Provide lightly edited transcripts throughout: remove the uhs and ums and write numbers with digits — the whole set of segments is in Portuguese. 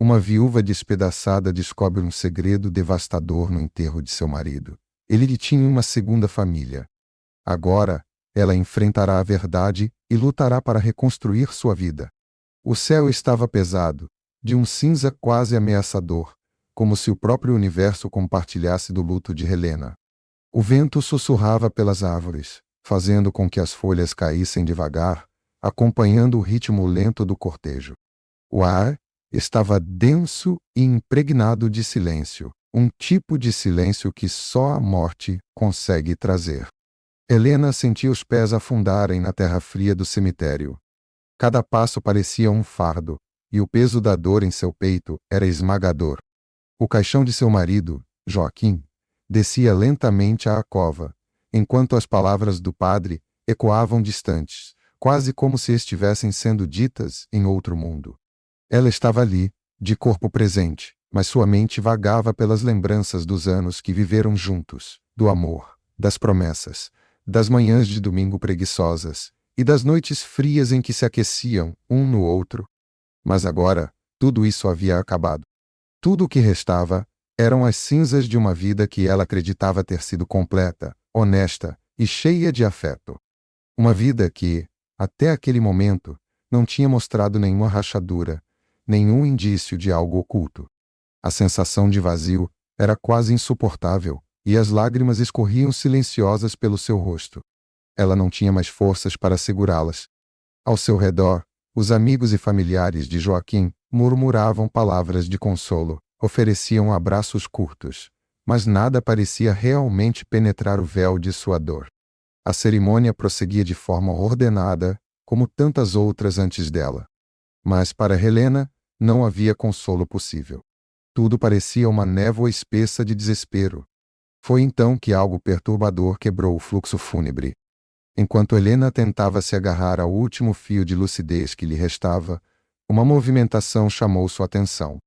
Uma viúva despedaçada descobre um segredo devastador no enterro de seu marido. Ele lhe tinha uma segunda família. Agora, ela enfrentará a verdade e lutará para reconstruir sua vida. O céu estava pesado, de um cinza quase ameaçador, como se o próprio universo compartilhasse do luto de Helena. O vento sussurrava pelas árvores, fazendo com que as folhas caíssem devagar, acompanhando o ritmo lento do cortejo. O ar estava denso e impregnado de silêncio, um tipo de silêncio que só a morte consegue trazer. Helena sentia os pés afundarem na terra fria do cemitério. Cada passo parecia um fardo, e o peso da dor em seu peito era esmagador. O caixão de seu marido, Joaquim, descia lentamente à cova, enquanto as palavras do padre ecoavam distantes, quase como se estivessem sendo ditas em outro mundo. Ela estava ali, de corpo presente, mas sua mente vagava pelas lembranças dos anos que viveram juntos, do amor, das promessas, das manhãs de domingo preguiçosas e das noites frias em que se aqueciam um no outro. Mas agora, tudo isso havia acabado. Tudo o que restava eram as cinzas de uma vida que ela acreditava ter sido completa, honesta e cheia de afeto. Uma vida que, até aquele momento, não tinha mostrado nenhuma rachadura, nenhum indício de algo oculto. A sensação de vazio era quase insuportável, e as lágrimas escorriam silenciosas pelo seu rosto. Ela não tinha mais forças para segurá-las. Ao seu redor, os amigos e familiares de Joaquim murmuravam palavras de consolo, ofereciam abraços curtos, mas nada parecia realmente penetrar o véu de sua dor. A cerimônia prosseguia de forma ordenada, como tantas outras antes dela. Mas para Helena, não havia consolo possível. Tudo parecia uma névoa espessa de desespero. Foi então que algo perturbador quebrou o fluxo fúnebre. Enquanto Helena tentava se agarrar ao último fio de lucidez que lhe restava, uma movimentação chamou sua atenção.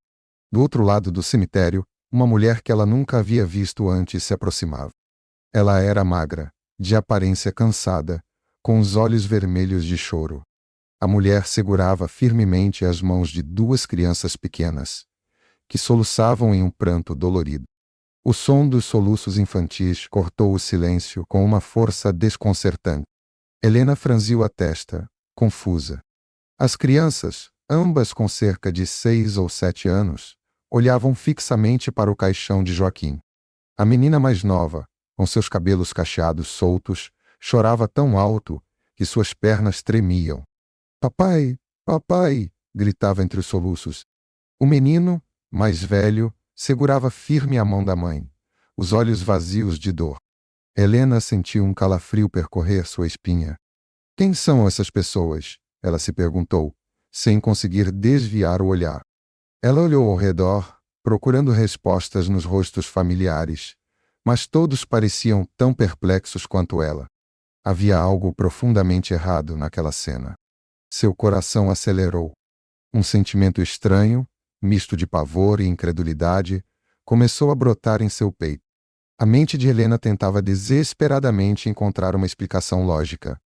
Do outro lado do cemitério, uma mulher que ela nunca havia visto antes se aproximava. Ela era magra, de aparência cansada, com os olhos vermelhos de choro. A mulher segurava firmemente as mãos de duas crianças pequenas, que soluçavam em um pranto dolorido. O som dos soluços infantis cortou o silêncio com uma força desconcertante. Helena franziu a testa, confusa. As crianças, ambas com cerca de 6 ou 7 anos, olhavam fixamente para o caixão de Joaquim. A menina mais nova, com seus cabelos cacheados soltos, chorava tão alto que suas pernas tremiam. "Papai, papai!" gritava entre os soluços. O menino, mais velho, segurava firme a mão da mãe, os olhos vazios de dor. Helena sentiu um calafrio percorrer sua espinha. "Quem são essas pessoas?" ela se perguntou, sem conseguir desviar o olhar. Ela olhou ao redor, procurando respostas nos rostos familiares, mas todos pareciam tão perplexos quanto ela. Havia algo profundamente errado naquela cena. Seu coração acelerou. Um sentimento estranho, misto de pavor e incredulidade, começou a brotar em seu peito. A mente de Helena tentava desesperadamente encontrar uma explicação lógica.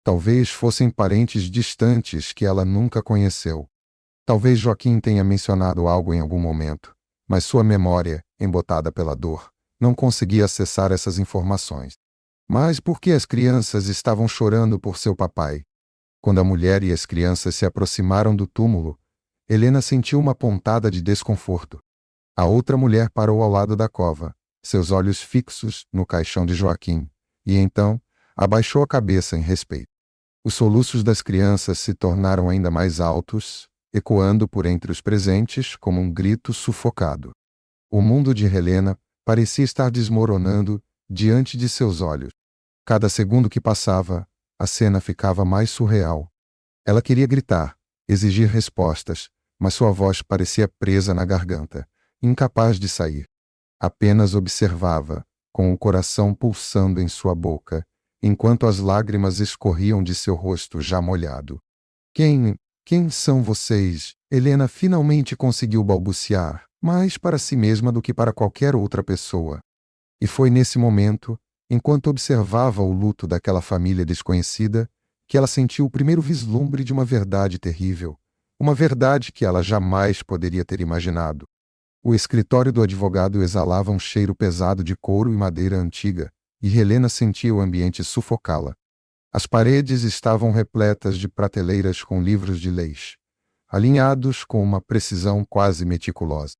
Talvez fossem parentes distantes que ela nunca conheceu. Talvez Joaquim tenha mencionado algo em algum momento, mas sua memória, embotada pela dor, não conseguia acessar essas informações. Mas por que as crianças estavam chorando por seu papai? Quando a mulher e as crianças se aproximaram do túmulo, Helena sentiu uma pontada de desconforto. A outra mulher parou ao lado da cova, seus olhos fixos no caixão de Joaquim, e então abaixou a cabeça em respeito. Os soluços das crianças se tornaram ainda mais altos, ecoando por entre os presentes como um grito sufocado. O mundo de Helena parecia estar desmoronando diante de seus olhos. Cada segundo que passava, a cena ficava mais surreal. Ela queria gritar, exigir respostas, mas sua voz parecia presa na garganta, incapaz de sair. Apenas observava, com o coração pulsando em sua boca, enquanto as lágrimas escorriam de seu rosto já molhado. Quem são vocês?" Helena finalmente conseguiu balbuciar, mais para si mesma do que para qualquer outra pessoa. E foi nesse momento, enquanto observava o luto daquela família desconhecida, que ela sentiu o primeiro vislumbre de uma verdade terrível, Uma verdade que ela jamais poderia ter imaginado. O escritório do advogado exalava um cheiro pesado de couro e madeira antiga, e Helena sentia o ambiente sufocá-la. As paredes estavam repletas de prateleiras com livros de leis, alinhados com uma precisão quase meticulosa.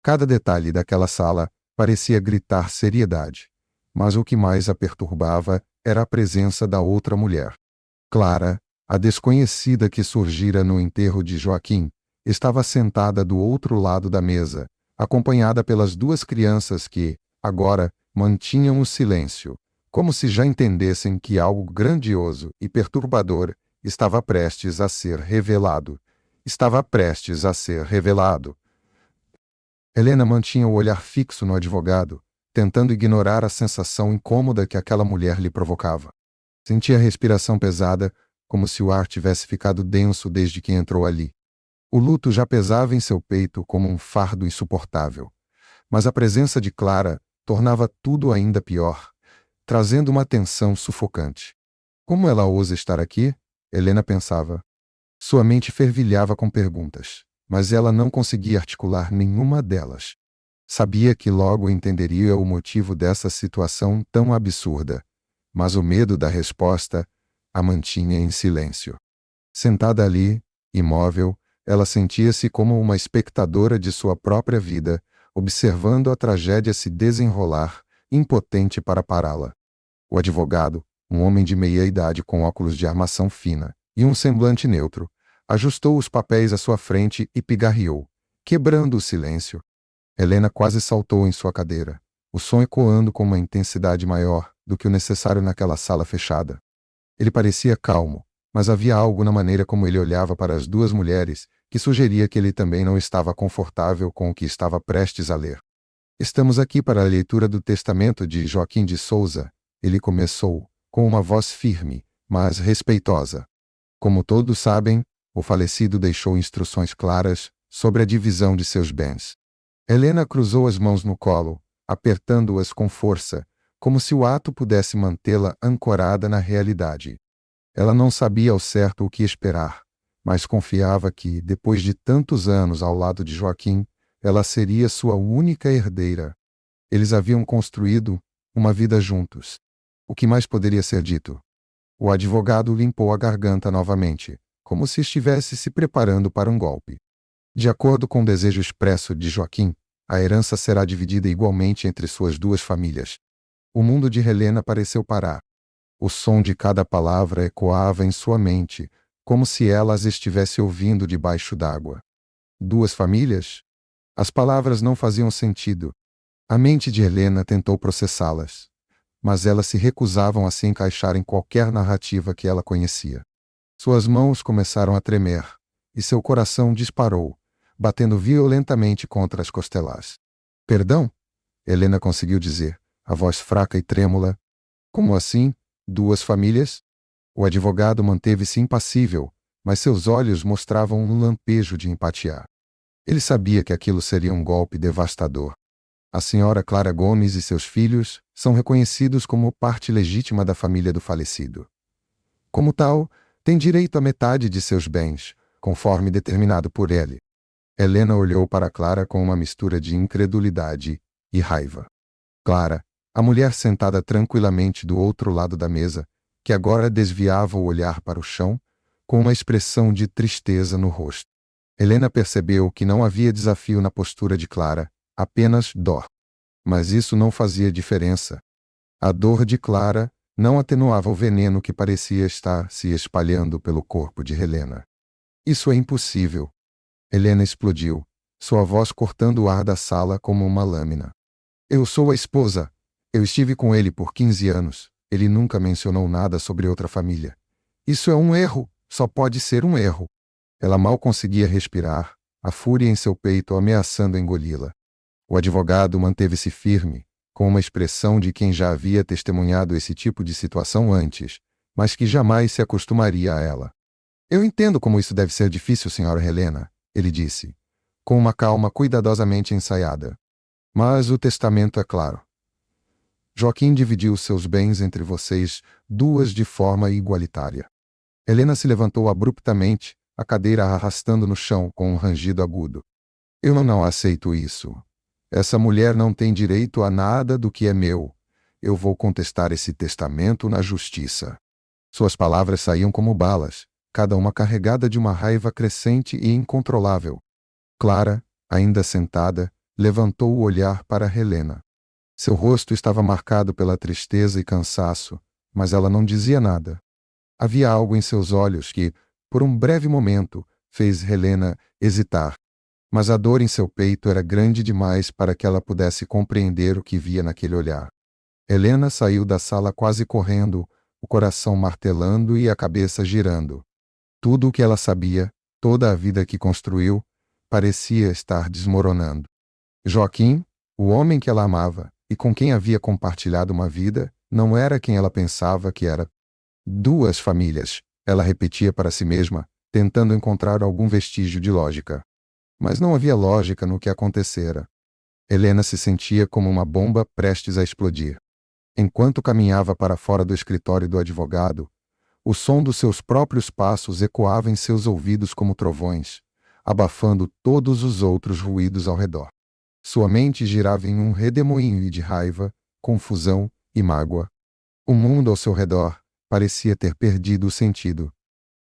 Cada detalhe daquela sala parecia gritar seriedade, mas o que mais a perturbava era a presença da outra mulher. Clara, a desconhecida que surgira no enterro de Joaquim, estava sentada do outro lado da mesa, acompanhada pelas duas crianças que, agora, mantinham o silêncio, como se já entendessem que algo grandioso e perturbador estava prestes a ser revelado. Estava prestes a ser revelado. Helena mantinha o olhar fixo no advogado, tentando ignorar a sensação incômoda que aquela mulher lhe provocava. Sentia a respiração pesada, como se o ar tivesse ficado denso desde que entrou ali. O luto já pesava em seu peito como um fardo insuportável. Mas a presença de Clara tornava tudo ainda pior, trazendo uma tensão sufocante. Como ela ousa estar aqui? Helena pensava. Sua mente fervilhava com perguntas, mas ela não conseguia articular nenhuma delas. Sabia que logo entenderia o motivo dessa situação tão absurda, mas o medo da resposta a mantinha em silêncio. Sentada ali, imóvel, ela sentia-se como uma espectadora de sua própria vida, observando a tragédia se desenrolar, impotente para pará-la. O advogado, um homem de meia-idade com óculos de armação fina e um semblante neutro, ajustou os papéis à sua frente e pigarreou, quebrando o silêncio. Helena quase saltou em sua cadeira, o som ecoando com uma intensidade maior do que o necessário naquela sala fechada. Ele parecia calmo, mas havia algo na maneira como ele olhava para as duas mulheres que sugeria que ele também não estava confortável com o que estava prestes a ler. Estamos aqui para a leitura do testamento de Joaquim de Souza, ele começou, com uma voz firme, mas respeitosa. Como todos sabem, o falecido deixou instruções claras sobre a divisão de seus bens. Helena cruzou as mãos no colo, apertando-as com força, como se o ato pudesse mantê-la ancorada na realidade. Ela não sabia ao certo o que esperar, mas confiava que, depois de tantos anos ao lado de Joaquim, ela seria sua única herdeira. Eles haviam construído uma vida juntos. O que mais poderia ser dito? O advogado limpou a garganta novamente, como se estivesse se preparando para um golpe. De acordo com o desejo expresso de Joaquim, a herança será dividida igualmente entre suas duas famílias. O mundo de Helena pareceu parar. O som de cada palavra ecoava em sua mente, como se ela as estivesse ouvindo debaixo d'água. Duas famílias? As palavras não faziam sentido. A mente de Helena tentou processá-las, mas elas se recusavam a se encaixar em qualquer narrativa que ela conhecia. Suas mãos começaram a tremer, e seu coração disparou, batendo violentamente contra as costelas. Perdão? Helena conseguiu dizer, a voz fraca e trêmula. Como assim? Duas famílias? O advogado manteve-se impassível, mas seus olhos mostravam um lampejo de empatia. Ele sabia que aquilo seria um golpe devastador. A senhora Clara Gomes e seus filhos são reconhecidos como parte legítima da família do falecido. Como tal, tem direito à metade de seus bens, conforme determinado por ele. Helena olhou para Clara com uma mistura de incredulidade e raiva. Clara, a mulher sentada tranquilamente do outro lado da mesa, que agora desviava o olhar para o chão, com uma expressão de tristeza no rosto. Helena percebeu que não havia desafio na postura de Clara, apenas dor. Mas isso não fazia diferença. A dor de Clara não atenuava o veneno que parecia estar se espalhando pelo corpo de Helena. Isso é impossível. Helena explodiu, sua voz cortando o ar da sala como uma lâmina. Eu sou a esposa. Eu estive com ele por 15 anos. Ele nunca mencionou nada sobre outra família. Isso é um erro. Só pode ser um erro. Ela mal conseguia respirar, a fúria em seu peito ameaçando engoli-la. O advogado manteve-se firme, com uma expressão de quem já havia testemunhado esse tipo de situação antes, mas que jamais se acostumaria a ela. Eu entendo como isso deve ser difícil, senhora Helena, ele disse, com uma calma cuidadosamente ensaiada. Mas o testamento é claro. Joaquim dividiu seus bens entre vocês duas de forma igualitária. Helena se levantou abruptamente, a cadeira a arrastando no chão com um rangido agudo. Eu não aceito isso. Essa mulher não tem direito a nada do que é meu. Eu vou contestar esse testamento na justiça. Suas palavras saíam como balas, cada uma carregada de uma raiva crescente e incontrolável. Clara, ainda sentada, levantou o olhar para Helena. Seu rosto estava marcado pela tristeza e cansaço, mas ela não dizia nada. Havia algo em seus olhos que, por um breve momento, fez Helena hesitar. Mas a dor em seu peito era grande demais para que ela pudesse compreender o que via naquele olhar. Helena saiu da sala quase correndo, o coração martelando e a cabeça girando. Tudo o que ela sabia, toda a vida que construiu, parecia estar desmoronando. Joaquim, o homem que ela amava e com quem havia compartilhado uma vida, não era quem ela pensava que era. Duas famílias, ela repetia para si mesma, tentando encontrar algum vestígio de lógica. Mas não havia lógica no que acontecera. Helena se sentia como uma bomba prestes a explodir. Enquanto caminhava para fora do escritório do advogado, o som dos seus próprios passos ecoava em seus ouvidos como trovões, abafando todos os outros ruídos ao redor. Sua mente girava em um redemoinho de raiva, confusão e mágoa. O mundo ao seu redor parecia ter perdido o sentido.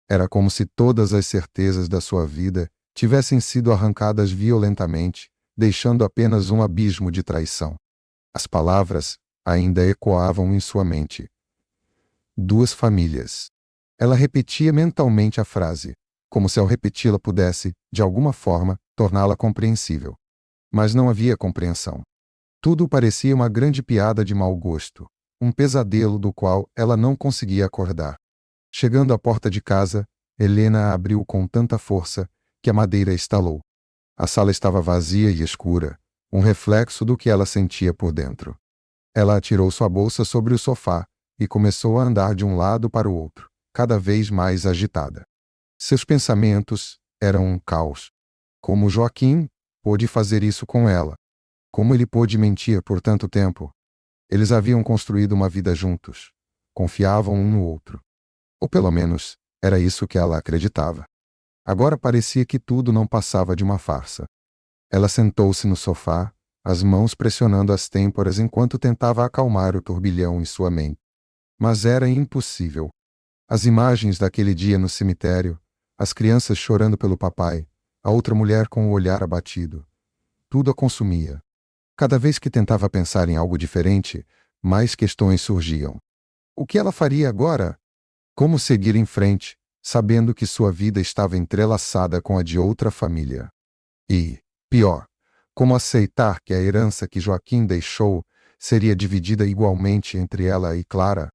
Era como se todas as certezas da sua vida tivessem sido arrancadas violentamente, deixando apenas um abismo de traição. As palavras ainda ecoavam em sua mente. Duas famílias. Ela repetia mentalmente a frase, como se ao repeti-la pudesse, de alguma forma, torná-la compreensível. Mas não havia compreensão. Tudo parecia uma grande piada de mau gosto, um pesadelo do qual ela não conseguia acordar. Chegando à porta de casa, Helena a abriu com tanta força que a madeira estalou. A sala estava vazia e escura, um reflexo do que ela sentia por dentro. Ela atirou sua bolsa sobre o sofá e começou a andar de um lado para o outro, cada vez mais agitada. Seus pensamentos eram um caos. Como Joaquim pôde fazer isso com ela? Como ele pôde mentir por tanto tempo? Eles haviam construído uma vida juntos. Confiavam um no outro. Ou pelo menos, era isso que ela acreditava. Agora parecia que tudo não passava de uma farsa. Ela sentou-se no sofá, as mãos pressionando as têmporas enquanto tentava acalmar o turbilhão em sua mente. Mas era impossível. As imagens daquele dia no cemitério, as crianças chorando pelo papai, a outra mulher com o olhar abatido. Tudo a consumia. Cada vez que tentava pensar em algo diferente, mais questões surgiam. O que ela faria agora? Como seguir em frente, sabendo que sua vida estava entrelaçada com a de outra família? E, pior, como aceitar que a herança que Joaquim deixou seria dividida igualmente entre ela e Clara?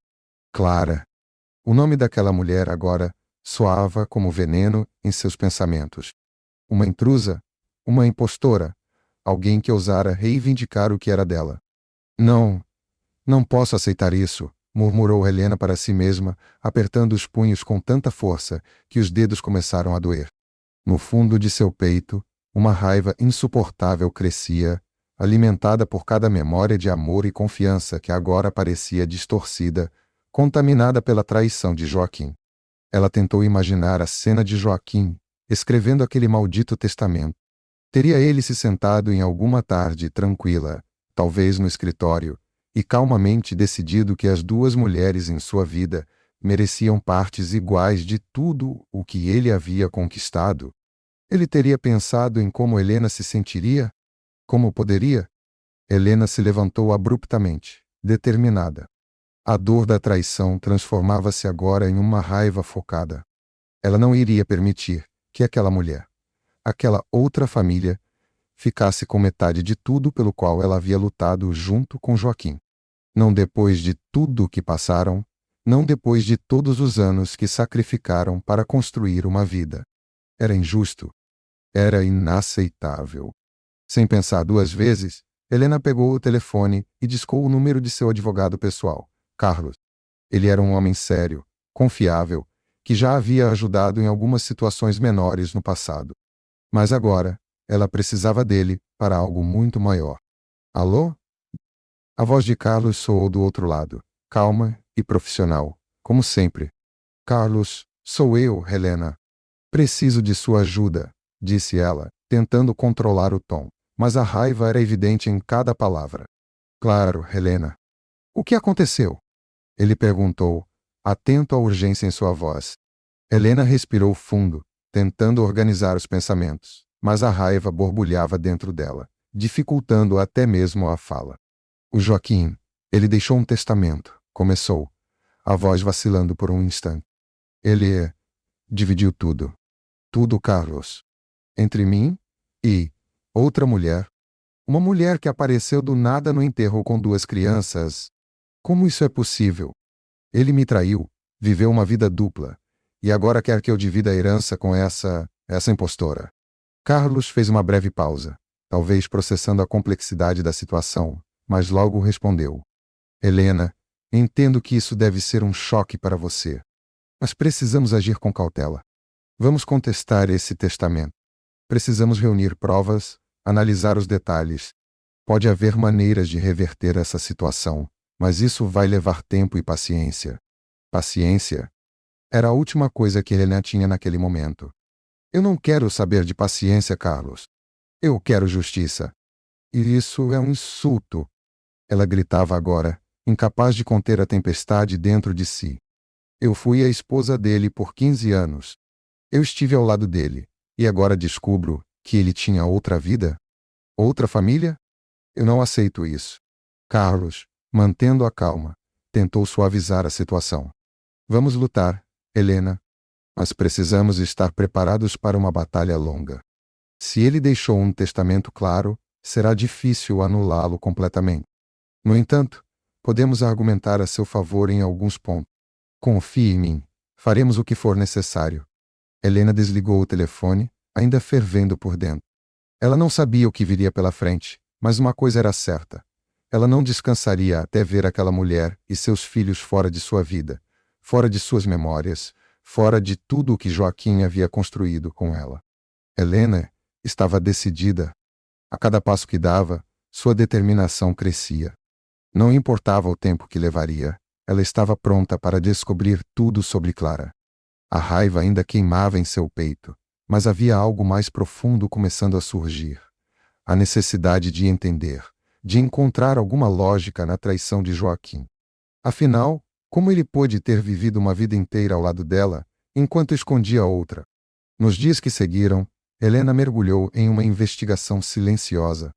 Clara. O nome daquela mulher agora soava como veneno em seus pensamentos. Uma intrusa? Uma impostora? Alguém que ousara reivindicar o que era dela. Não, não posso aceitar isso, murmurou Helena para si mesma, apertando os punhos com tanta força que os dedos começaram a doer. No fundo de seu peito, uma raiva insuportável crescia, alimentada por cada memória de amor e confiança que agora parecia distorcida, contaminada pela traição de Joaquim. Ela tentou imaginar a cena de Joaquim, escrevendo aquele maldito testamento. Teria ele se sentado em alguma tarde tranquila, talvez no escritório, e calmamente decidido que as duas mulheres em sua vida mereciam partes iguais de tudo o que ele havia conquistado? Ele teria pensado em como Helena se sentiria? Como poderia? Helena se levantou abruptamente, determinada. A dor da traição transformava-se agora em uma raiva focada. Ela não iria permitir que aquela mulher, aquela outra família, ficasse com metade de tudo pelo qual ela havia lutado junto com Joaquim. Não depois de tudo o que passaram, não depois de todos os anos que sacrificaram para construir uma vida. Era injusto. Era inaceitável. Sem pensar duas vezes, Helena pegou o telefone e discou o número de seu advogado pessoal, Carlos. Ele era um homem sério, confiável, que já havia ajudado em algumas situações menores no passado. Mas agora, ela precisava dele para algo muito maior. Alô? A voz de Carlos soou do outro lado, calma e profissional, como sempre. Carlos, sou eu, Helena. Preciso de sua ajuda, disse ela, tentando controlar o tom, mas a raiva era evidente em cada palavra. Claro, Helena. O que aconteceu? Ele perguntou, atento à urgência em sua voz. Helena respirou fundo, tentando organizar os pensamentos, mas a raiva borbulhava dentro dela, dificultando até mesmo a fala. O Joaquim, ele deixou um testamento, começou, a voz vacilando por um instante. Ele dividiu tudo. Tudo, Carlos. Entre mim e outra mulher. Uma mulher que apareceu do nada no enterro com 2 crianças. Como isso é possível? Ele me traiu, viveu uma vida dupla, e agora quer que eu divida a herança com essa impostora. Carlos fez uma breve pausa, talvez processando a complexidade da situação, mas logo respondeu. Helena, entendo que isso deve ser um choque para você. Mas precisamos agir com cautela. Vamos contestar esse testamento. Precisamos reunir provas, analisar os detalhes. Pode haver maneiras de reverter essa situação, mas isso vai levar tempo e paciência. Paciência? Era a última coisa que Helena tinha naquele momento. Eu não quero saber de paciência, Carlos. Eu quero justiça. E isso é um insulto. Ela gritava agora, incapaz de conter a tempestade dentro de si. Eu fui a esposa dele por 15 anos. Eu estive ao lado dele, e agora descubro que ele tinha outra vida? Outra família? Eu não aceito isso. Carlos, mantendo a calma, tentou suavizar a situação. Vamos lutar, Helena. Mas precisamos estar preparados para uma batalha longa. Se ele deixou um testamento claro, será difícil anulá-lo completamente. No entanto, podemos argumentar a seu favor em alguns pontos. Confie em mim. Faremos o que for necessário. Helena desligou o telefone, ainda fervendo por dentro. Ela não sabia o que viria pela frente, mas uma coisa era certa. Ela não descansaria até ver aquela mulher e seus filhos fora de sua vida, fora de suas memórias, fora de tudo o que Joaquim havia construído com ela. Helena estava decidida. A cada passo que dava, sua determinação crescia. Não importava o tempo que levaria, ela estava pronta para descobrir tudo sobre Clara. A raiva ainda queimava em seu peito, mas havia algo mais profundo começando a surgir. A necessidade de entender, de encontrar alguma lógica na traição de Joaquim. Afinal, como ele pôde ter vivido uma vida inteira ao lado dela, enquanto escondia outra? Nos dias que seguiram, Helena mergulhou em uma investigação silenciosa.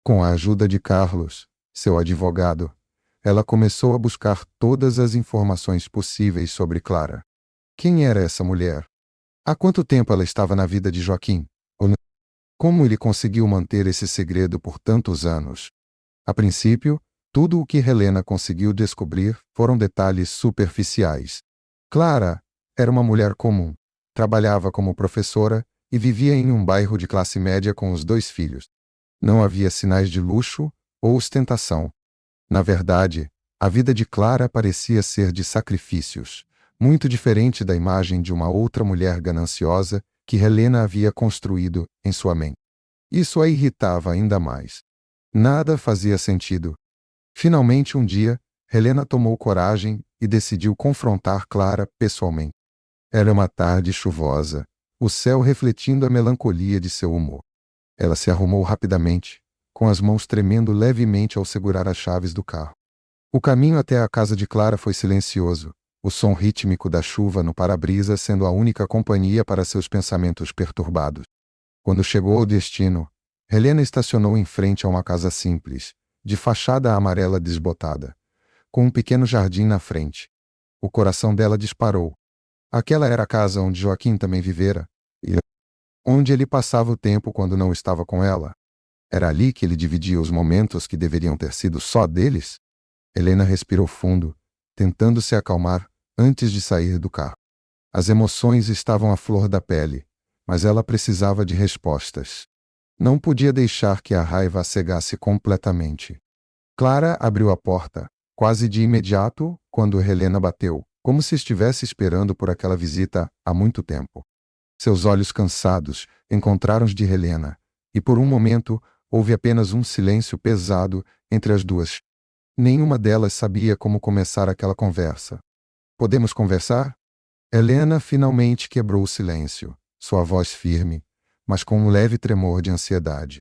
Com a ajuda de Carlos, seu advogado, ela começou a buscar todas as informações possíveis sobre Clara. Quem era essa mulher? Há quanto tempo ela estava na vida de Joaquim? Como ele conseguiu manter esse segredo por tantos anos? A princípio, tudo o que Helena conseguiu descobrir foram detalhes superficiais. Clara era uma mulher comum, trabalhava como professora e vivia em um bairro de classe média com os 2 filhos. Não havia sinais de luxo ou ostentação. Na verdade, a vida de Clara parecia ser de sacrifícios, muito diferente da imagem de uma outra mulher gananciosa que Helena havia construído em sua mente. Isso a irritava ainda mais. Nada fazia sentido. Finalmente, um dia, Helena tomou coragem e decidiu confrontar Clara pessoalmente. Era uma tarde chuvosa, o céu refletindo a melancolia de seu humor. Ela se arrumou rapidamente, com as mãos tremendo levemente ao segurar as chaves do carro. O caminho até a casa de Clara foi silencioso, o som rítmico da chuva no para-brisa sendo a única companhia para seus pensamentos perturbados. Quando chegou ao destino, Helena estacionou em frente a uma casa simples, de fachada amarela desbotada, com um pequeno jardim na frente. O coração dela disparou. Aquela era a casa onde Joaquim também vivera, e onde ele passava o tempo quando não estava com ela. Era ali que ele dividia os momentos que deveriam ter sido só deles? Helena respirou fundo, tentando se acalmar antes de sair do carro. As emoções estavam à flor da pele, mas ela precisava de respostas. Não podia deixar que a raiva a cegasse completamente. Clara abriu a porta, quase de imediato, quando Helena bateu, como se estivesse esperando por aquela visita há muito tempo. Seus olhos cansados encontraram os de Helena, e por um momento houve apenas um silêncio pesado entre as duas. Nenhuma delas sabia como começar aquela conversa. Podemos conversar? Helena finalmente quebrou o silêncio, sua voz firme, mas com um leve tremor de ansiedade.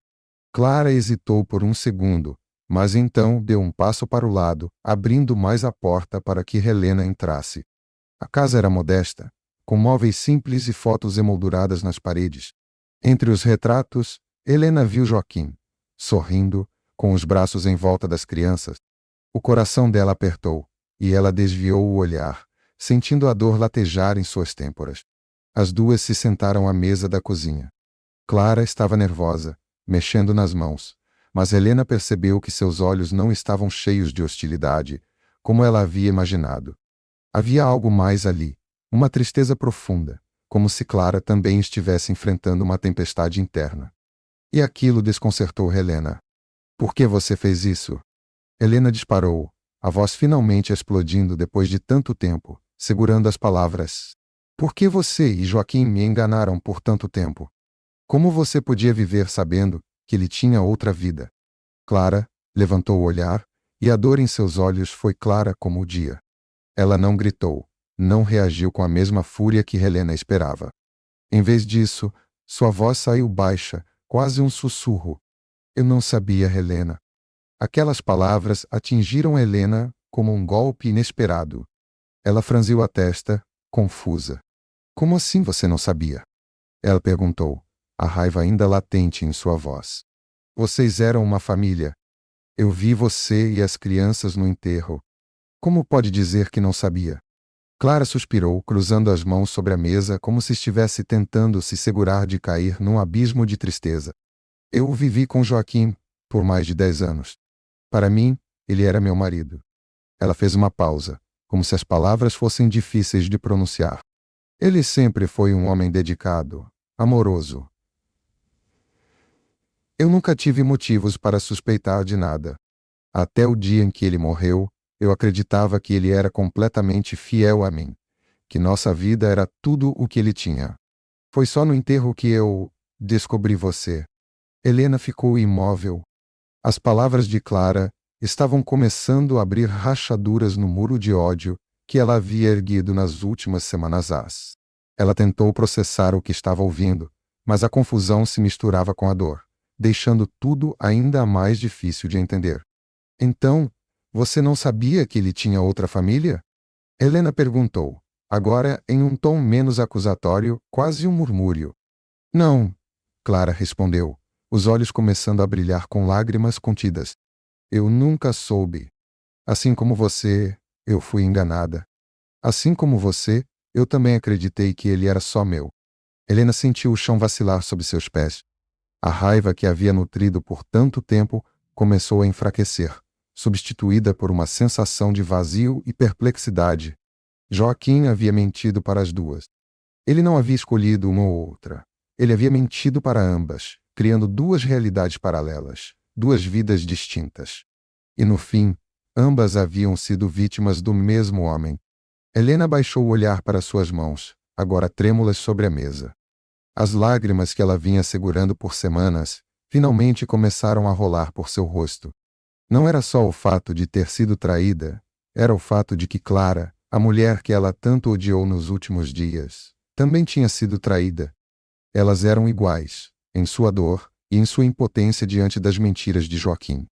Clara hesitou por um segundo, mas então deu um passo para o lado, abrindo mais a porta para que Helena entrasse. A casa era modesta, com móveis simples e fotos emolduradas nas paredes. Entre os retratos, Helena viu Joaquim, sorrindo, com os braços em volta das crianças. O coração dela apertou, e ela desviou o olhar, sentindo a dor latejar em suas têmporas. As duas se sentaram à mesa da cozinha. Clara estava nervosa, mexendo nas mãos, mas Helena percebeu que seus olhos não estavam cheios de hostilidade, como ela havia imaginado. Havia algo mais ali, uma tristeza profunda, como se Clara também estivesse enfrentando uma tempestade interna. E aquilo desconcertou Helena. Por que você fez isso? Helena disparou, a voz finalmente explodindo depois de tanto tempo, segurando as palavras. Por que você e Joaquim me enganaram por tanto tempo? Como você podia viver sabendo que ele tinha outra vida? Clara levantou o olhar, e a dor em seus olhos foi clara como o dia. Ela não gritou, não reagiu com a mesma fúria que Helena esperava. Em vez disso, sua voz saiu baixa, quase um sussurro. Eu não sabia, Helena. Aquelas palavras atingiram Helena como um golpe inesperado. Ela franziu a testa, confusa. Como assim você não sabia? Ela perguntou, a raiva ainda latente em sua voz. Vocês eram uma família. Eu vi você e as crianças no enterro. Como pode dizer que não sabia? Clara suspirou, cruzando as mãos sobre a mesa como se estivesse tentando se segurar de cair num abismo de tristeza. Eu vivi com Joaquim por mais de 10 anos. Para mim, ele era meu marido. Ela fez uma pausa, como se as palavras fossem difíceis de pronunciar. Ele sempre foi um homem dedicado, amoroso. Eu nunca tive motivos para suspeitar de nada. Até o dia em que ele morreu, eu acreditava que ele era completamente fiel a mim, que nossa vida era tudo o que ele tinha. Foi só no enterro que eu descobri você. Helena ficou imóvel. As palavras de Clara estavam começando a abrir rachaduras no muro de ódio que ela havia erguido nas últimas semanas. Ela tentou processar o que estava ouvindo, mas a confusão se misturava com a dor, deixando tudo ainda mais difícil de entender. Então, você não sabia que ele tinha outra família? Helena perguntou, agora em um tom menos acusatório, quase um murmúrio. Não, Clara respondeu, os olhos começando a brilhar com lágrimas contidas. Eu nunca soube. Assim como você, eu fui enganada. Assim como você, eu também acreditei que ele era só meu. Helena sentiu o chão vacilar sob seus pés. A raiva que havia nutrido por tanto tempo começou a enfraquecer, substituída por uma sensação de vazio e perplexidade. Joaquim havia mentido para as duas. Ele não havia escolhido uma ou outra. Ele havia mentido para ambas, criando duas realidades paralelas, duas vidas distintas. E no fim, ambas haviam sido vítimas do mesmo homem. Helena baixou o olhar para suas mãos, agora trêmulas sobre a mesa. As lágrimas que ela vinha segurando por semanas, finalmente começaram a rolar por seu rosto. Não era só o fato de ter sido traída, era o fato de que Clara, a mulher que ela tanto odiou nos últimos dias, também tinha sido traída. Elas eram iguais, em sua dor e em sua impotência diante das mentiras de Joaquim.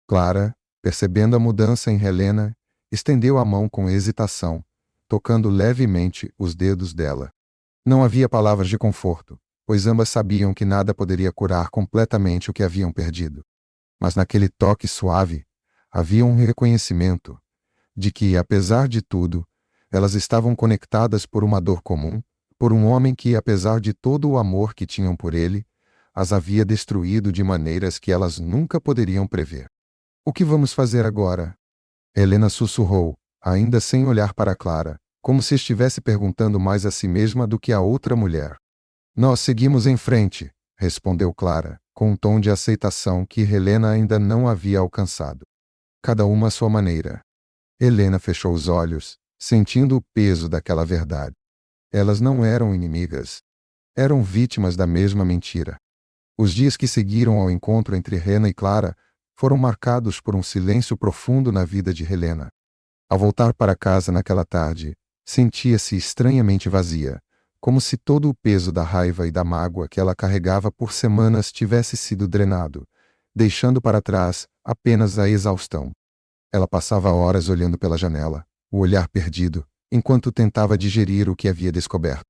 Clara, percebendo a mudança em Helena, estendeu a mão com hesitação, tocando levemente os dedos dela. Não havia palavras de conforto, pois ambas sabiam que nada poderia curar completamente o que haviam perdido. Mas naquele toque suave, havia um reconhecimento de que, apesar de tudo, elas estavam conectadas por uma dor comum, por um homem que, apesar de todo o amor que tinham por ele, as havia destruído de maneiras que elas nunca poderiam prever. O que vamos fazer agora? Helena sussurrou, ainda sem olhar para Clara, como se estivesse perguntando mais a si mesma do que a outra mulher. Nós seguimos em frente, respondeu Clara, com um tom de aceitação que Helena ainda não havia alcançado. Cada uma à sua maneira. Helena fechou os olhos, sentindo o peso daquela verdade. Elas não eram inimigas. Eram vítimas da mesma mentira. Os dias que seguiram ao encontro entre Helena e Clara foram marcados por um silêncio profundo na vida de Helena. Ao voltar para casa naquela tarde, sentia-se estranhamente vazia, como se todo o peso da raiva e da mágoa que ela carregava por semanas tivesse sido drenado, deixando para trás apenas a exaustão. Ela passava horas olhando pela janela, o olhar perdido, enquanto tentava digerir o que havia descoberto.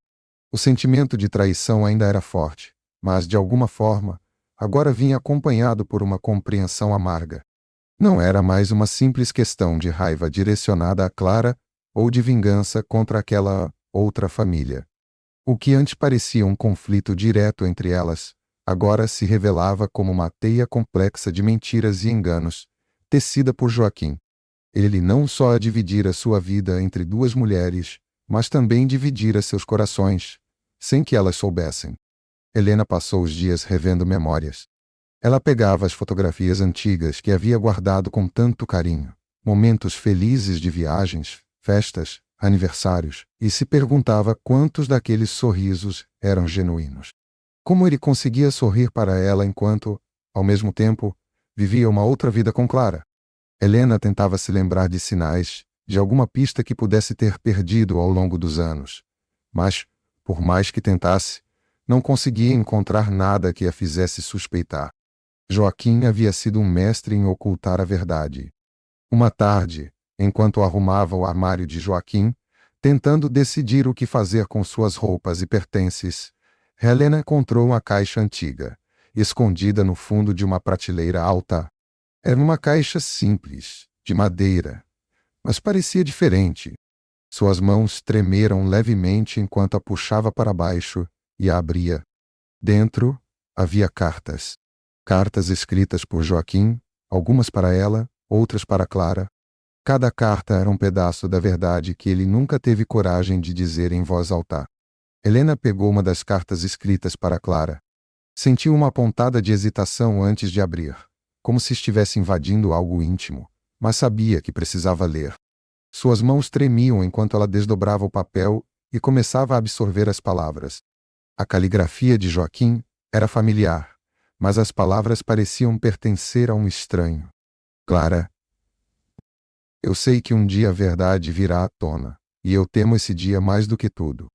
O sentimento de traição ainda era forte, mas, de alguma forma, agora vinha acompanhado por uma compreensão amarga. Não era mais uma simples questão de raiva direcionada a Clara ou de vingança contra aquela outra família. O que antes parecia um conflito direto entre elas, agora se revelava como uma teia complexa de mentiras e enganos, tecida por Joaquim. Ele não só dividira sua vida entre duas mulheres, mas também dividira seus corações, sem que elas soubessem. Helena passou os dias revendo memórias. Ela pegava as fotografias antigas que havia guardado com tanto carinho, momentos felizes de viagens, festas, aniversários, e se perguntava quantos daqueles sorrisos eram genuínos. Como ele conseguia sorrir para ela enquanto, ao mesmo tempo, vivia uma outra vida com Clara? Helena tentava se lembrar de sinais, de alguma pista que pudesse ter perdido ao longo dos anos. Mas, por mais que tentasse, não conseguia encontrar nada que a fizesse suspeitar. Joaquim havia sido um mestre em ocultar a verdade. Uma tarde, enquanto arrumava o armário de Joaquim, tentando decidir o que fazer com suas roupas e pertences, Helena encontrou uma caixa antiga, escondida no fundo de uma prateleira alta. Era uma caixa simples, de madeira, mas parecia diferente. Suas mãos tremeram levemente enquanto a puxava para baixo e a abria. Dentro havia cartas. Cartas escritas por Joaquim, algumas para ela, outras para Clara. Cada carta era um pedaço da verdade que ele nunca teve coragem de dizer em voz alta. Helena pegou uma das cartas escritas para Clara. Sentiu uma pontada de hesitação antes de abrir, como se estivesse invadindo algo íntimo, mas sabia que precisava ler. Suas mãos tremiam enquanto ela desdobrava o papel e começava a absorver as palavras. A caligrafia de Joaquim era familiar, mas as palavras pareciam pertencer a um estranho. Clara, eu sei que um dia a verdade virá à tona, e eu temo esse dia mais do que tudo.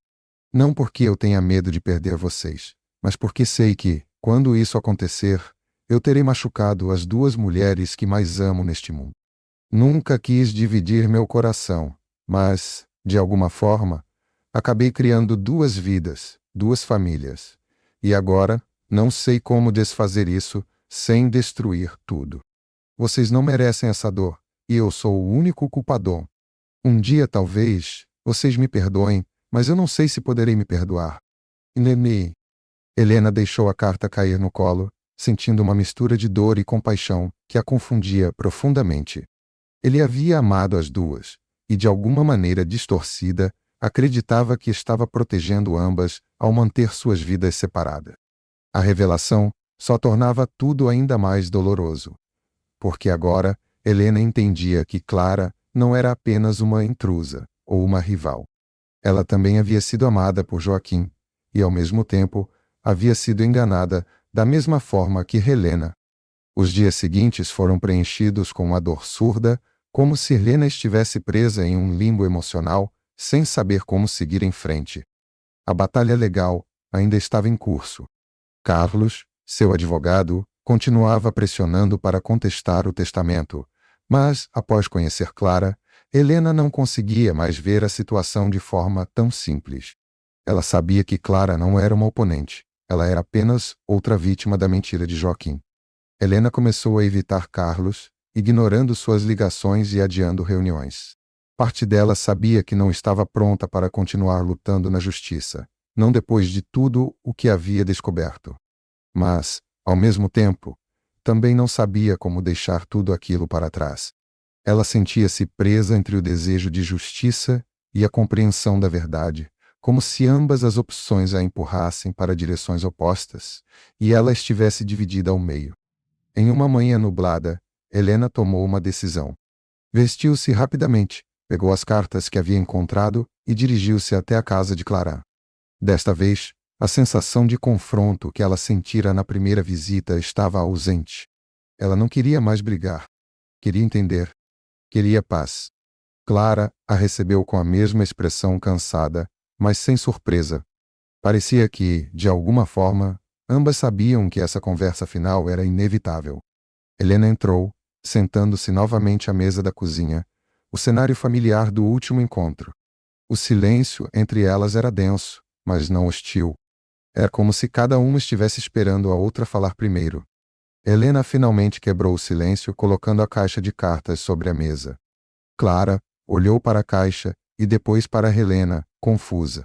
Não porque eu tenha medo de perder vocês, mas porque sei que, quando isso acontecer, eu terei machucado as duas mulheres que mais amo neste mundo. Nunca quis dividir meu coração, mas, de alguma forma, acabei criando duas vidas, duas famílias. E agora, não sei como desfazer isso sem destruir tudo. Vocês não merecem essa dor, e eu sou o único culpado. Um dia, talvez, vocês me perdoem, mas eu não sei se poderei me perdoar. Nenê. Helena deixou a carta cair no colo, sentindo uma mistura de dor e compaixão que a confundia profundamente. Ele havia amado as duas, e de alguma maneira distorcida, acreditava que estava protegendo ambas ao manter suas vidas separadas. A revelação só tornava tudo ainda mais doloroso. Porque agora, Helena entendia que Clara não era apenas uma intrusa ou uma rival. Ela também havia sido amada por Joaquim, e ao mesmo tempo, havia sido enganada da mesma forma que Helena. Os dias seguintes foram preenchidos com uma dor surda, como se Helena estivesse presa em um limbo emocional, sem saber como seguir em frente. A batalha legal ainda estava em curso. Carlos, seu advogado, continuava pressionando para contestar o testamento, mas, após conhecer Clara, Helena não conseguia mais ver a situação de forma tão simples. Ela sabia que Clara não era uma oponente, ela era apenas outra vítima da mentira de Joaquim. Helena começou a evitar Carlos, ignorando suas ligações e adiando reuniões. Parte dela sabia que não estava pronta para continuar lutando na justiça, não depois de tudo o que havia descoberto. Mas, ao mesmo tempo, também não sabia como deixar tudo aquilo para trás. Ela sentia-se presa entre o desejo de justiça e a compreensão da verdade, como se ambas as opções a empurrassem para direções opostas, e ela estivesse dividida ao meio. Em uma manhã nublada, Helena tomou uma decisão. Vestiu-se rapidamente, pegou as cartas que havia encontrado e dirigiu-se até a casa de Clara. Desta vez, a sensação de confronto que ela sentira na primeira visita estava ausente. Ela não queria mais brigar. Queria entender. Queria paz. Clara a recebeu com a mesma expressão cansada, mas sem surpresa. Parecia que, de alguma forma, ambas sabiam que essa conversa final era inevitável. Helena entrou, sentando-se novamente à mesa da cozinha, o cenário familiar do último encontro. O silêncio entre elas era denso, mas não hostil. Era como se cada uma estivesse esperando a outra falar primeiro. Helena finalmente quebrou o silêncio, colocando a caixa de cartas sobre a mesa. Clara olhou para a caixa e depois para Helena, confusa.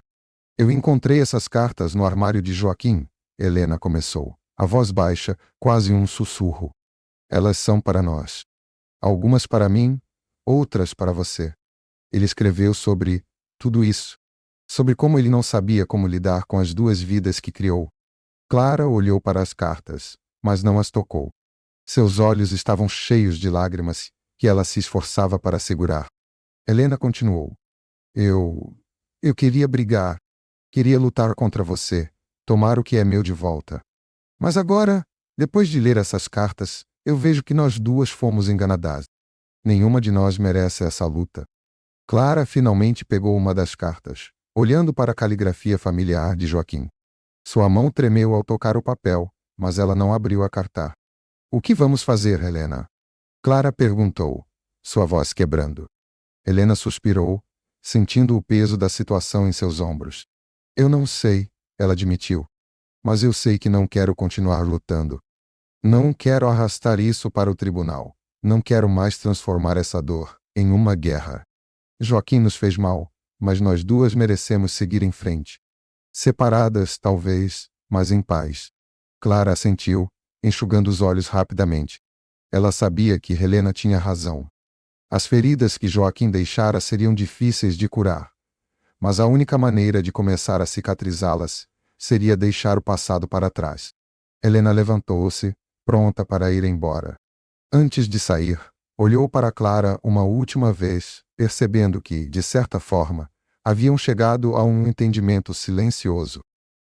Eu encontrei essas cartas no armário de Joaquim, Helena começou, a voz baixa, quase um sussurro. Elas são para nós. Algumas para mim, outras para você. Ele escreveu sobre tudo isso. Sobre como ele não sabia como lidar com as duas vidas que criou. Clara olhou para as cartas, mas não as tocou. Seus olhos estavam cheios de lágrimas, que ela se esforçava para segurar. Helena continuou. Eu queria brigar. Queria lutar contra você. Tomar o que é meu de volta. Mas agora, depois de ler essas cartas, eu vejo que nós duas fomos enganadas. Nenhuma de nós merece essa luta. Clara finalmente pegou uma das cartas, olhando para a caligrafia familiar de Joaquim. Sua mão tremeu ao tocar o papel, mas ela não abriu a carta. O que vamos fazer, Helena? Clara perguntou, sua voz quebrando. Helena suspirou, sentindo o peso da situação em seus ombros. Eu não sei, ela admitiu. Mas eu sei que não quero continuar lutando. Não quero arrastar isso para o tribunal. Não quero mais transformar essa dor em uma guerra. Joaquim nos fez mal, mas nós duas merecemos seguir em frente. Separadas, talvez, mas em paz. Clara assentiu, enxugando os olhos rapidamente. Ela sabia que Helena tinha razão. As feridas que Joaquim deixara seriam difíceis de curar. Mas a única maneira de começar a cicatrizá-las seria deixar o passado para trás. Helena levantou-se, pronta para ir embora. Antes de sair, olhou para Clara uma última vez, percebendo que, de certa forma, haviam chegado a um entendimento silencioso.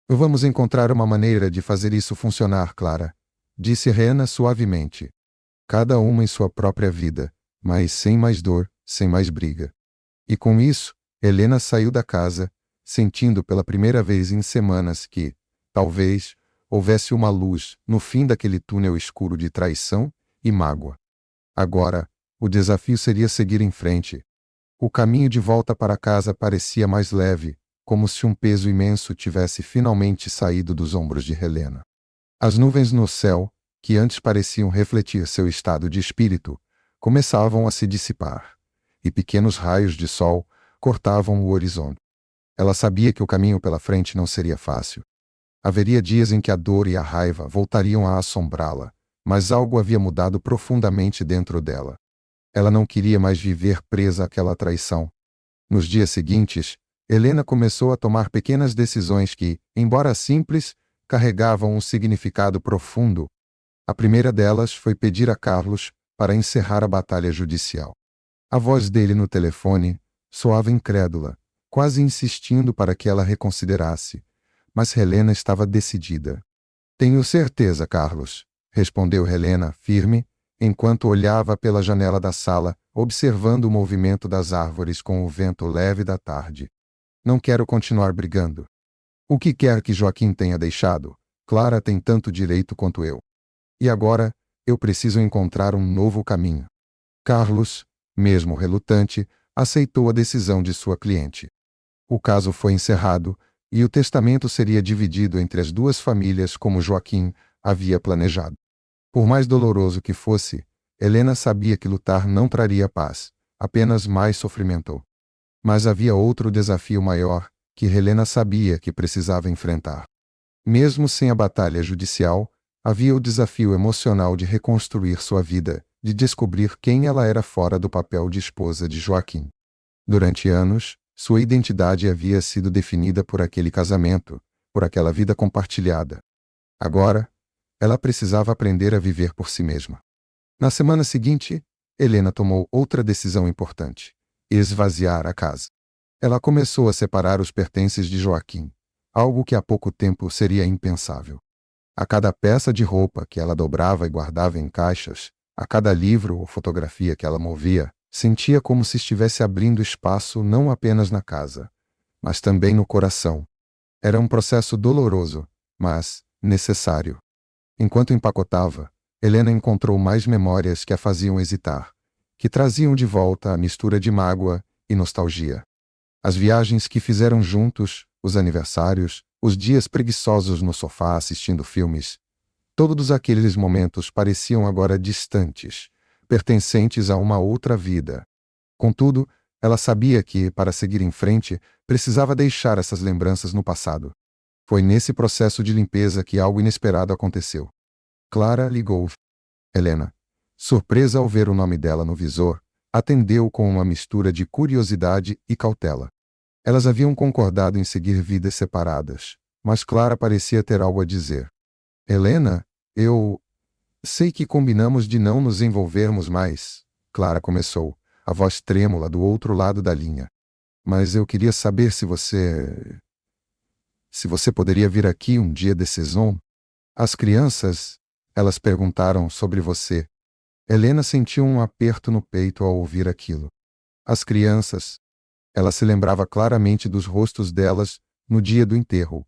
Vamos encontrar uma maneira de fazer isso funcionar, Clara, disse Helena suavemente. Cada uma em sua própria vida, mas sem mais dor, sem mais briga. E com isso, Helena saiu da casa, sentindo pela primeira vez em semanas que, talvez, houvesse uma luz no fim daquele túnel escuro de traição e mágoa. Agora, o desafio seria seguir em frente. O caminho de volta para casa parecia mais leve, como se um peso imenso tivesse finalmente saído dos ombros de Helena. As nuvens no céu, que antes pareciam refletir seu estado de espírito, começavam a se dissipar, e pequenos raios de sol cortavam o horizonte. Ela sabia que o caminho pela frente não seria fácil. Haveria dias em que a dor e a raiva voltariam a assombrá-la, mas algo havia mudado profundamente dentro dela. Ela não queria mais viver presa àquela traição. Nos dias seguintes, Helena começou a tomar pequenas decisões que, embora simples, carregavam um significado profundo. A primeira delas foi pedir a Carlos para encerrar a batalha judicial. A voz dele no telefone soava incrédula, quase insistindo para que ela reconsiderasse. Mas Helena estava decidida. Tenho certeza, Carlos, respondeu Helena, firme, enquanto olhava pela janela da sala, observando o movimento das árvores com o vento leve da tarde. Não quero continuar brigando. O que quer que Joaquim tenha deixado, Clara tem tanto direito quanto eu. E agora, eu preciso encontrar um novo caminho. Carlos, mesmo relutante, aceitou a decisão de sua cliente. O caso foi encerrado, e o testamento seria dividido entre as duas famílias como Joaquim havia planejado. Por mais doloroso que fosse, Helena sabia que lutar não traria paz, apenas mais sofrimento. Mas havia outro desafio maior, que Helena sabia que precisava enfrentar. Mesmo sem a batalha judicial, havia o desafio emocional de reconstruir sua vida, de descobrir quem ela era fora do papel de esposa de Joaquim. Durante anos, sua identidade havia sido definida por aquele casamento, por aquela vida compartilhada. Agora, ela precisava aprender a viver por si mesma. Na semana seguinte, Helena tomou outra decisão importante: esvaziar a casa. Ela começou a separar os pertences de Joaquim, algo que há pouco tempo seria impensável. A cada peça de roupa que ela dobrava e guardava em caixas, a cada livro ou fotografia que ela movia, sentia como se estivesse abrindo espaço não apenas na casa, mas também no coração. Era um processo doloroso, mas necessário. Enquanto empacotava, Helena encontrou mais memórias que a faziam hesitar, que traziam de volta a mistura de mágoa e nostalgia. As viagens que fizeram juntos, os aniversários, os dias preguiçosos no sofá assistindo filmes, todos aqueles momentos pareciam agora distantes, pertencentes a uma outra vida. Contudo, ela sabia que, para seguir em frente, precisava deixar essas lembranças no passado. Foi nesse processo de limpeza que algo inesperado aconteceu. Clara ligou. Helena, surpresa ao ver o nome dela no visor, atendeu com uma mistura de curiosidade e cautela. Elas haviam concordado em seguir vidas separadas, mas Clara parecia ter algo a dizer. Helena, eu sei que combinamos de não nos envolvermos mais, Clara começou, a voz trêmula do outro lado da linha. Mas eu queria saber se você poderia vir aqui um dia de saison. As crianças, elas perguntaram sobre você. Helena sentiu um aperto no peito ao ouvir aquilo. As crianças. Ela se lembrava claramente dos rostos delas no dia do enterro.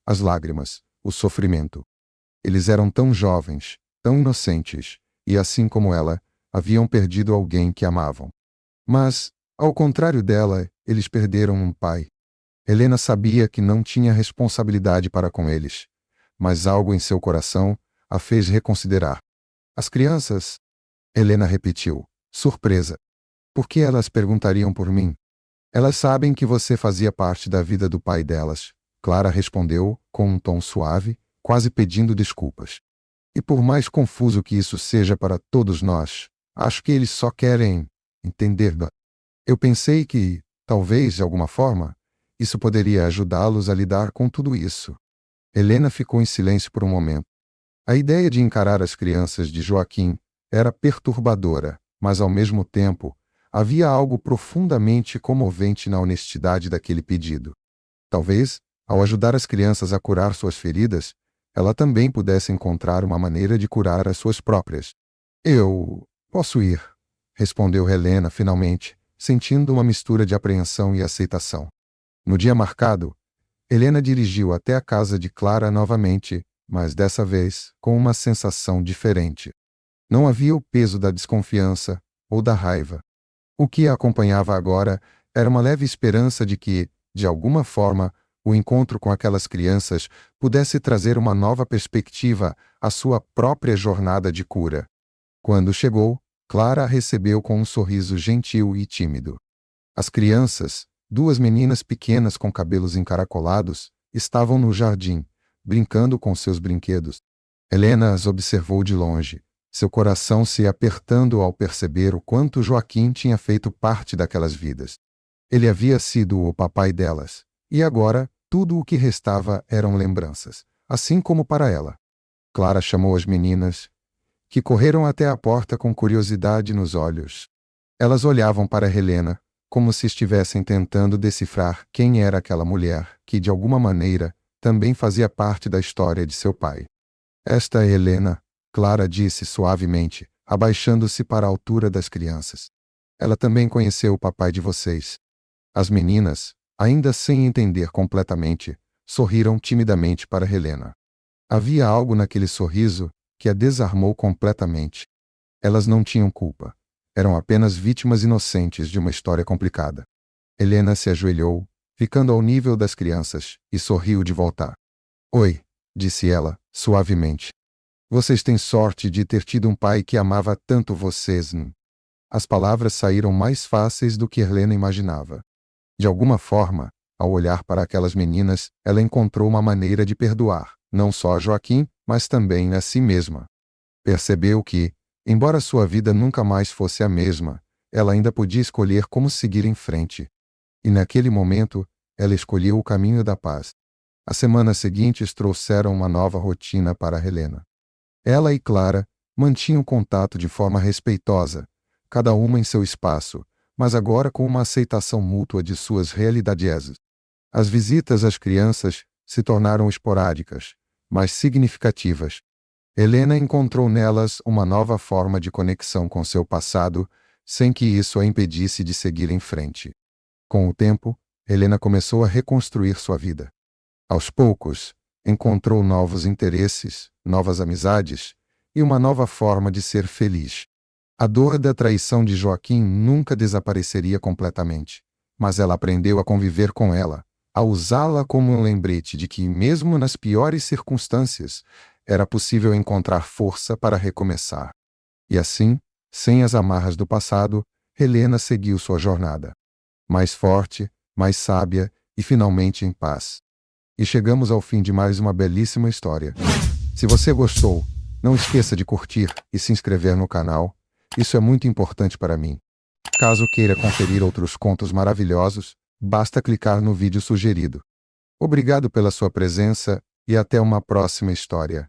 As lágrimas, o sofrimento. Eles eram tão jovens, tão inocentes, e assim como ela, haviam perdido alguém que amavam. Mas, ao contrário dela, eles perderam um pai. Helena sabia que não tinha responsabilidade para com eles, mas algo em seu coração a fez reconsiderar. As crianças? Helena repetiu, surpresa. Por que elas perguntariam por mim? Elas sabem que você fazia parte da vida do pai delas, Clara respondeu, com um tom suave, quase pedindo desculpas. E por mais confuso que isso seja para todos nós, acho que eles só querem entender. Eu pensei que, talvez de alguma forma, isso poderia ajudá-los a lidar com tudo isso. Helena ficou em silêncio por um momento. A ideia de encarar as crianças de Joaquim era perturbadora, mas ao mesmo tempo, havia algo profundamente comovente na honestidade daquele pedido. Talvez, ao ajudar as crianças a curar suas feridas, ela também pudesse encontrar uma maneira de curar as suas próprias. Eu posso ir, respondeu Helena finalmente, sentindo uma mistura de apreensão e aceitação. No dia marcado, Helena dirigiu até a casa de Clara novamente, mas dessa vez com uma sensação diferente. Não havia o peso da desconfiança ou da raiva. O que a acompanhava agora era uma leve esperança de que, de alguma forma, o encontro com aquelas crianças pudesse trazer uma nova perspectiva à sua própria jornada de cura. Quando chegou, Clara a recebeu com um sorriso gentil e tímido. As crianças, duas meninas pequenas com cabelos encaracolados, estavam no jardim, brincando com seus brinquedos. Helena as observou de longe, seu coração se apertando ao perceber o quanto Joaquim tinha feito parte daquelas vidas. Ele havia sido o papai delas, e agora tudo o que restava eram lembranças, assim como para ela. Clara chamou as meninas, que correram até a porta com curiosidade nos olhos. Elas olhavam para Helena, como se estivessem tentando decifrar quem era aquela mulher que, de alguma maneira, também fazia parte da história de seu pai. Esta é Helena, Clara disse suavemente, abaixando-se para a altura das crianças. Ela também conheceu o papai de vocês. As meninas, ainda sem entender completamente, sorriram timidamente para Helena. Havia algo naquele sorriso que a desarmou completamente. Elas não tinham culpa. Eram apenas vítimas inocentes de uma história complicada. Helena se ajoelhou, ficando ao nível das crianças, e sorriu de volta. Oi, disse ela, suavemente. Vocês têm sorte de ter tido um pai que amava tanto vocês. As palavras saíram mais fáceis do que Helena imaginava. De alguma forma, ao olhar para aquelas meninas, ela encontrou uma maneira de perdoar, não só a Joaquim, mas também a si mesma. Percebeu que, embora sua vida nunca mais fosse a mesma, ela ainda podia escolher como seguir em frente. E naquele momento, ela escolheu o caminho da paz. As semanas seguintes trouxeram uma nova rotina para Helena. Ela e Clara mantinham contato de forma respeitosa, cada uma em seu espaço, mas agora com uma aceitação mútua de suas realidades. As visitas às crianças se tornaram esporádicas, mas significativas. Helena encontrou nelas uma nova forma de conexão com seu passado, sem que isso a impedisse de seguir em frente. Com o tempo, Helena começou a reconstruir sua vida. Aos poucos, encontrou novos interesses, novas amizades e uma nova forma de ser feliz. A dor da traição de Joaquim nunca desapareceria completamente, mas ela aprendeu a conviver com ela, a usá-la como um lembrete de que, mesmo nas piores circunstâncias, era possível encontrar força para recomeçar. E assim, sem as amarras do passado, Helena seguiu sua jornada. Mais forte, mais sábia e finalmente em paz. E chegamos ao fim de mais uma belíssima história. Se você gostou, não esqueça de curtir e se inscrever no canal. Isso é muito importante para mim. Caso queira conferir outros contos maravilhosos, basta clicar no vídeo sugerido. Obrigado pela sua presença e até uma próxima história.